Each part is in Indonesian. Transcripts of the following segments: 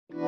Assalamualaikum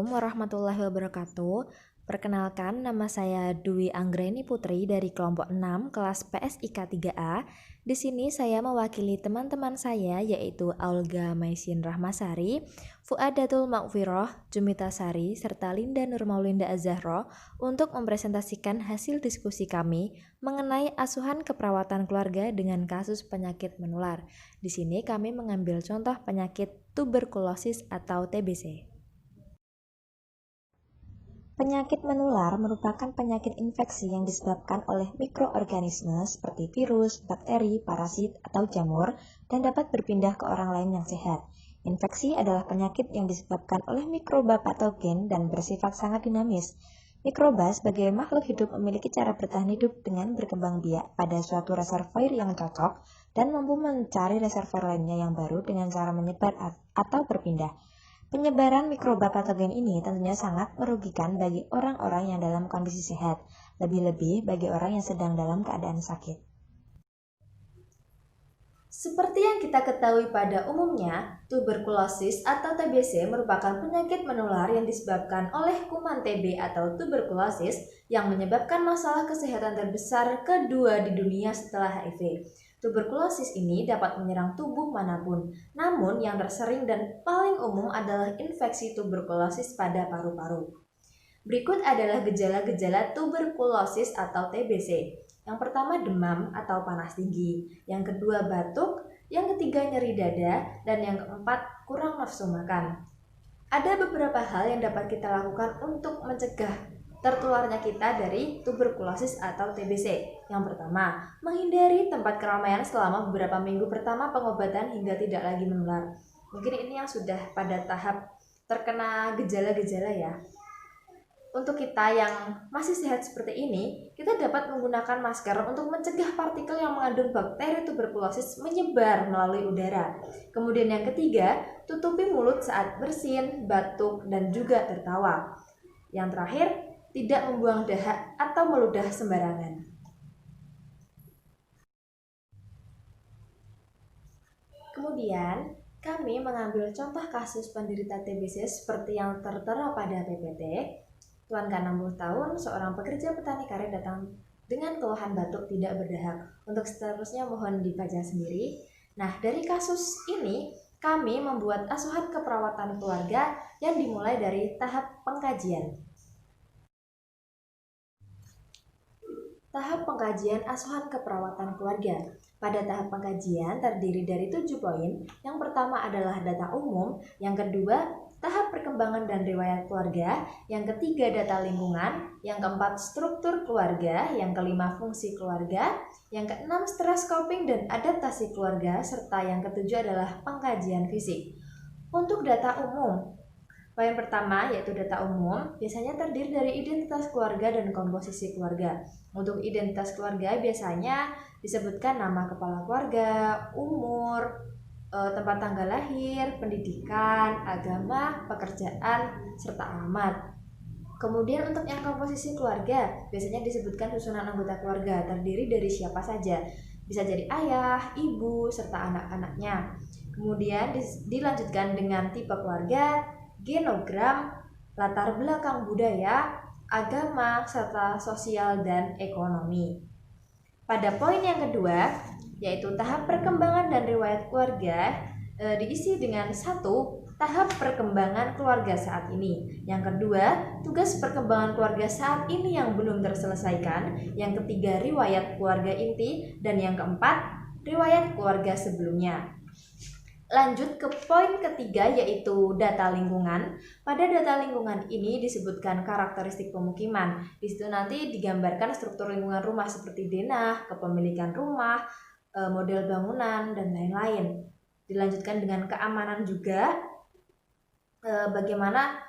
warahmatullahi wabarakatuh. Perkenalkan, nama saya Dwi Anggreni Putri dari kelompok 6 kelas PSIK 3A. Di sini saya mewakili teman-teman saya yaitu Aulga Maisin Rahmasari, Fuadatul Makfiroh, Jumita Sari, serta Linda Nurmaulinda Azahro untuk mempresentasikan hasil diskusi kami mengenai asuhan keperawatan keluarga dengan kasus penyakit menular. Di sini kami mengambil contoh penyakit tuberkulosis atau TBC. Penyakit menular merupakan penyakit infeksi yang disebabkan oleh mikroorganisme seperti virus, bakteri, parasit, atau jamur dan dapat berpindah ke orang lain yang sehat. Infeksi adalah penyakit yang disebabkan oleh mikroba patogen dan bersifat sangat dinamis. Mikroba sebagai makhluk hidup memiliki cara bertahan hidup dengan berkembang biak pada suatu reservoir yang cocok dan mampu mencari reservoir lainnya yang baru dengan cara menyebar atau berpindah. Penyebaran mikroba patogen ini tentunya sangat merugikan bagi orang-orang yang dalam kondisi sehat, lebih-lebih bagi orang yang sedang dalam keadaan sakit. Seperti yang kita ketahui pada umumnya, tuberkulosis atau TBC merupakan penyakit menular yang disebabkan oleh kuman TB atau tuberkulosis yang menyebabkan masalah kesehatan terbesar kedua di dunia setelah HIV. Tuberkulosis ini dapat menyerang tubuh manapun, namun yang tersering dan paling umum adalah infeksi tuberkulosis pada paru-paru. Berikut adalah gejala-gejala tuberkulosis atau TBC. Yang pertama demam atau panas tinggi, yang kedua batuk, yang ketiga nyeri dada, dan yang keempat kurang nafsu makan. Ada beberapa hal yang dapat kita lakukan untuk mencegah tertularnya kita dari tuberkulosis atau TBC. Yang pertama, menghindari tempat keramaian selama beberapa minggu pertama pengobatan hingga tidak lagi menular. Mungkin ini yang sudah pada tahap terkena gejala-gejala ya. Untuk kita yang masih sehat seperti ini, kita dapat menggunakan masker untuk mencegah partikel yang mengandung bakteri tuberkulosis menyebar melalui udara. Kemudian yang ketiga, tutupi mulut saat bersin, batuk, dan juga tertawa. Yang terakhir, tidak membuang dahak atau meludah sembarangan. Kemudian, kami mengambil contoh kasus penderita TBC seperti yang tertera pada PPT. Tuan K 60 tahun, seorang pekerja petani karet datang dengan keluhan batuk tidak berdahak. Untuk seterusnya mohon dibaca sendiri. Nah, dari kasus ini, kami membuat asuhan keperawatan keluarga yang dimulai dari tahap pengkajian. Tahap pengkajian asuhan keperawatan keluarga. Pada tahap pengkajian terdiri dari 7 poin. Yang pertama adalah data umum, yang kedua tahap perkembangan dan riwayat keluarga, yang ketiga data lingkungan, yang keempat struktur keluarga, yang kelima fungsi keluarga, yang keenam stres coping dan adaptasi keluarga, serta yang ketujuh adalah pengkajian fisik. Untuk data umum, poin pertama yaitu data umum biasanya terdiri dari identitas keluarga dan komposisi keluarga. Untuk identitas keluarga biasanya disebutkan nama kepala keluarga, umur, tempat tanggal lahir, pendidikan, agama, pekerjaan, serta alamat. Kemudian untuk yang komposisi keluarga, biasanya disebutkan susunan anggota keluarga terdiri dari siapa saja. Bisa jadi ayah, ibu, serta anak-anaknya. Kemudian dilanjutkan dengan tipe keluarga, genogram, latar belakang budaya, agama, serta sosial dan ekonomi. Pada poin yang kedua, yaitu tahap perkembangan dan riwayat keluarga, diisi dengan 1. Tahap perkembangan keluarga saat ini. Yang kedua, tugas perkembangan keluarga saat ini yang belum terselesaikan. Yang ketiga, riwayat keluarga inti. Dan yang keempat, riwayat keluarga sebelumnya. Lanjut ke poin ketiga yaitu data lingkungan. Pada data lingkungan ini disebutkan karakteristik pemukiman. Di situ nanti digambarkan struktur lingkungan rumah seperti denah, kepemilikan rumah, model bangunan, dan lain-lain. Dilanjutkan dengan keamanan juga, bagaimana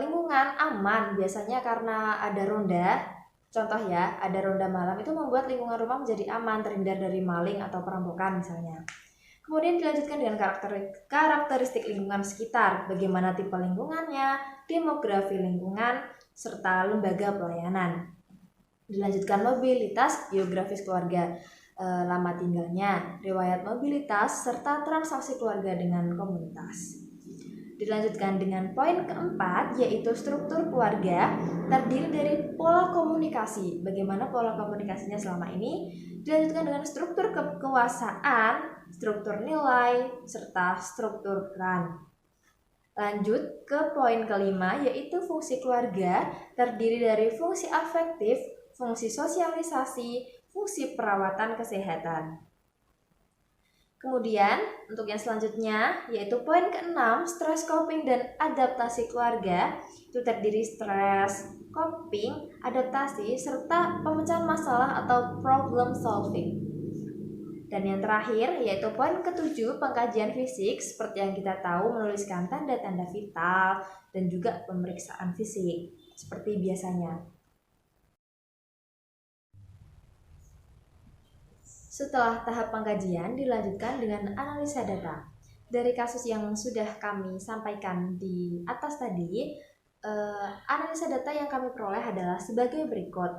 lingkungan aman biasanya karena ada ronda. Contoh ya, ada ronda malam itu membuat lingkungan rumah menjadi aman, terhindar dari maling atau perampokan misalnya. Kemudian dilanjutkan dengan karakteristik lingkungan sekitar, bagaimana tipe lingkungannya, demografi lingkungan, serta lembaga pelayanan. Dilanjutkan mobilitas geografis keluarga, lama tinggalnya, riwayat mobilitas, serta transaksi keluarga dengan komunitas. Dilanjutkan dengan poin keempat, yaitu struktur keluarga terdiri dari pola komunikasi. Bagaimana pola komunikasinya selama ini? Dilanjutkan dengan struktur kekuasaan, struktur nilai, serta struktur peran. Lanjut ke poin kelima, yaitu fungsi keluarga terdiri dari fungsi afektif, fungsi sosialisasi, fungsi perawatan kesehatan. Kemudian, untuk yang selanjutnya, yaitu poin keenam, stress coping dan adaptasi keluarga, itu terdiri stres, coping, adaptasi, serta pemecahan masalah atau problem solving. Dan yang terakhir, yaitu poin ketujuh, pengkajian fisik, seperti yang kita tahu, menuliskan tanda-tanda vital, dan juga pemeriksaan fisik, seperti biasanya. Setelah tahap pengkajian, dilanjutkan dengan analisa data. Dari kasus yang sudah kami sampaikan di atas tadi, analisa data yang kami peroleh adalah sebagai berikut.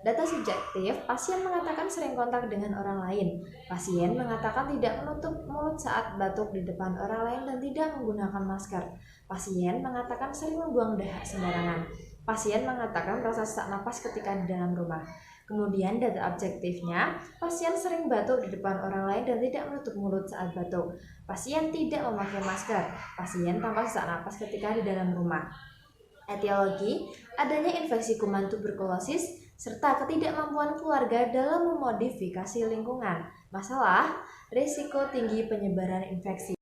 Data subjektif, pasien mengatakan sering kontak dengan orang lain. Pasien mengatakan tidak menutup mulut saat batuk di depan orang lain dan tidak menggunakan masker. Pasien mengatakan sering membuang dahak sembarangan. Pasien mengatakan merasa sesak napas ketika di dalam rumah. Kemudian data objektifnya, pasien sering batuk di depan orang lain dan tidak menutup mulut saat batuk. Pasien tidak memakai masker. Pasien tampak sesak napas ketika di dalam rumah. Etiologi, adanya infeksi kuman tuberkulosis, serta ketidakmampuan keluarga dalam memodifikasi lingkungan. Masalah, risiko tinggi penyebaran infeksi.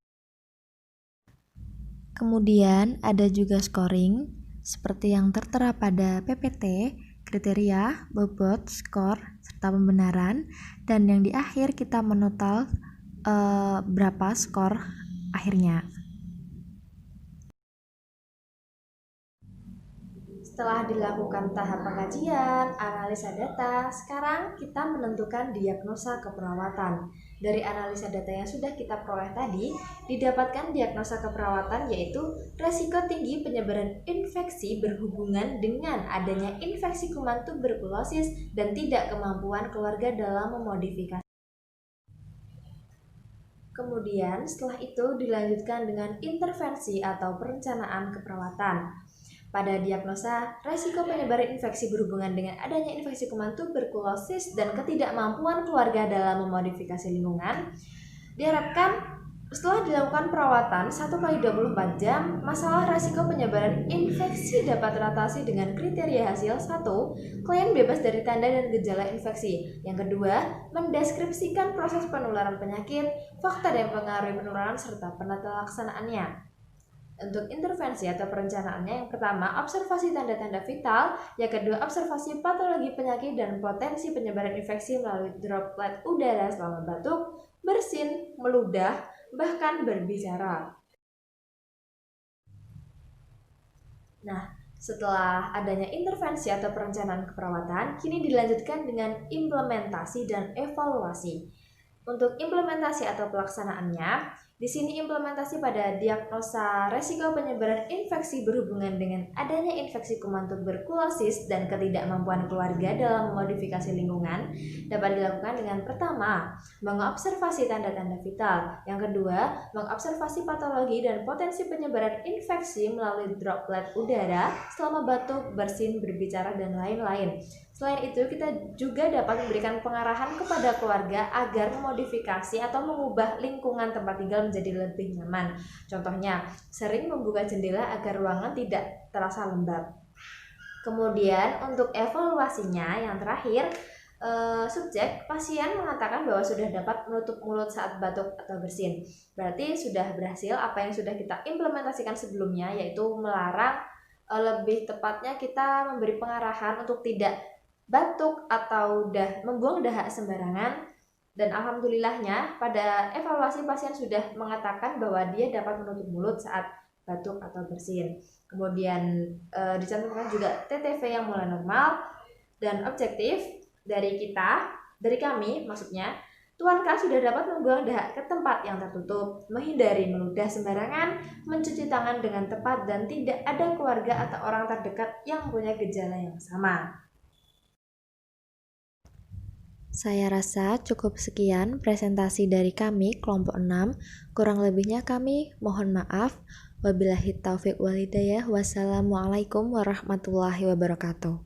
Kemudian ada juga scoring, seperti yang tertera pada PPT, kriteria, bobot, skor, serta pembenaran, dan yang di akhir kita menotal berapa skor akhirnya. Setelah dilakukan tahap pengkajian, analisa data, sekarang kita menentukan diagnosa keperawatan. Dari analisa data yang sudah kita peroleh tadi, didapatkan diagnosa keperawatan yaitu resiko tinggi penyebaran infeksi berhubungan dengan adanya infeksi kuman tuberkulosis dan tidak kemampuan keluarga dalam memodifikasi. Kemudian setelah itu dilanjutkan dengan intervensi atau perencanaan keperawatan. Pada diagnosa, resiko penyebaran infeksi berhubungan dengan adanya infeksi kuman tuberkulosis dan ketidakmampuan keluarga dalam memodifikasi lingkungan, diharapkan setelah dilakukan perawatan 1x24 jam, masalah resiko penyebaran infeksi dapat teratasi dengan kriteria hasil 1. Klien bebas dari tanda dan gejala infeksi. Yang kedua, mendeskripsikan proses penularan penyakit, faktor yang mempengaruhi penularan, serta penata laksanaannya. Untuk intervensi atau perencanaannya, yang pertama, observasi tanda-tanda vital, yang kedua, observasi patologi penyakit dan potensi penyebaran infeksi melalui droplet udara selama batuk, bersin, meludah, bahkan berbicara. Nah, setelah adanya intervensi atau perencanaan keperawatan, kini dilanjutkan dengan implementasi dan evaluasi. Untuk implementasi atau pelaksanaannya, di sini implementasi pada diagnosa resiko penyebaran infeksi berhubungan dengan adanya infeksi kuman tuberkulosis dan ketidakmampuan keluarga dalam memodifikasi lingkungan dapat dilakukan dengan pertama, mengobservasi tanda-tanda vital. Yang kedua, mengobservasi patologi dan potensi penyebaran infeksi melalui droplet udara selama batuk, bersin, berbicara, dan lain-lain. Selain itu, kita juga dapat memberikan pengarahan kepada keluarga agar memodifikasi atau mengubah lingkungan tempat tinggal menjadi lebih nyaman. Contohnya, sering membuka jendela agar ruangan tidak terasa lembab. Kemudian, untuk evaluasinya yang terakhir, subjek pasien mengatakan bahwa sudah dapat menutup mulut saat batuk atau bersin. Berarti sudah berhasil apa yang sudah kita implementasikan sebelumnya, yaitu melarang, lebih tepatnya kita memberi pengarahan untuk tidak batuk atau membuang dahak sembarangan, dan alhamdulillahnya pada evaluasi pasien sudah mengatakan bahwa dia dapat menutup mulut saat batuk atau bersin. Kemudian dicantumkan juga TTV yang mulai normal dan objektif dari kami maksudnya, Tuan K sudah dapat membuang dahak ke tempat yang tertutup, menghindari meludah sembarangan, mencuci tangan dengan tepat, dan tidak ada keluarga atau orang terdekat yang mempunyai gejala yang sama. Saya rasa cukup sekian presentasi dari kami kelompok 6. Kurang lebihnya kami mohon maaf. Wabillahi taufiq walhidayah. Wassalamualaikum warahmatullahi wabarakatuh.